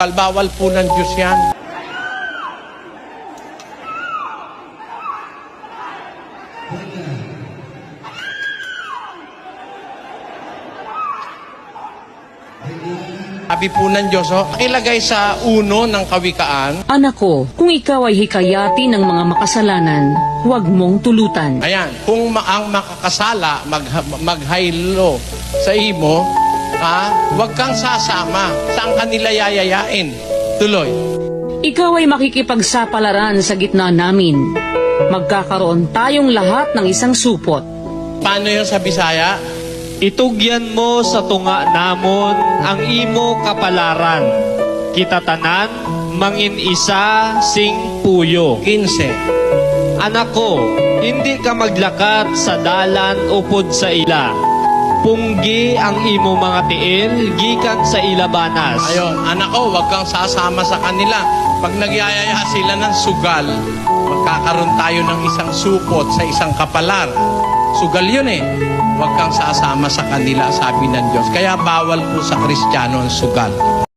Bawal po ng Diyos yan. Sabi po ng Diyos, ilagay sa uno ng Kawikaan. Anak ko, kung ikaw ay hikayati ng mga makasalanan, huwag mong tulutan. Ayan, kung ang makakasala, maghaylo sa imo, huwag kang sasama. Saan kanila yayayain? Tuloy. Ikaw ay makikipagsapalaran sa gitna namin. Magkakaroon tayong lahat ng isang supot. Paano yun sa Bisaya? Itugyan mo sa tunga namon ang imo kapalaran. Kita tanan, mangin isa sing puyo. 15. Anak ko, hindi ka maglakad sa dalan upod sa ila. Punggi ang imo mga tiil, gikan sa ilabanas. Ayun, anak ko, huwag kang sasama sa kanila. Pag nagyayaya sila ng sugal, magkakaroon tayo ng isang supot sa isang kapalar. Sugal yun eh. Huwag kang sasama sa kanila, sabi ng Diyos. Kaya bawal po sa Kristiyano ang sugal.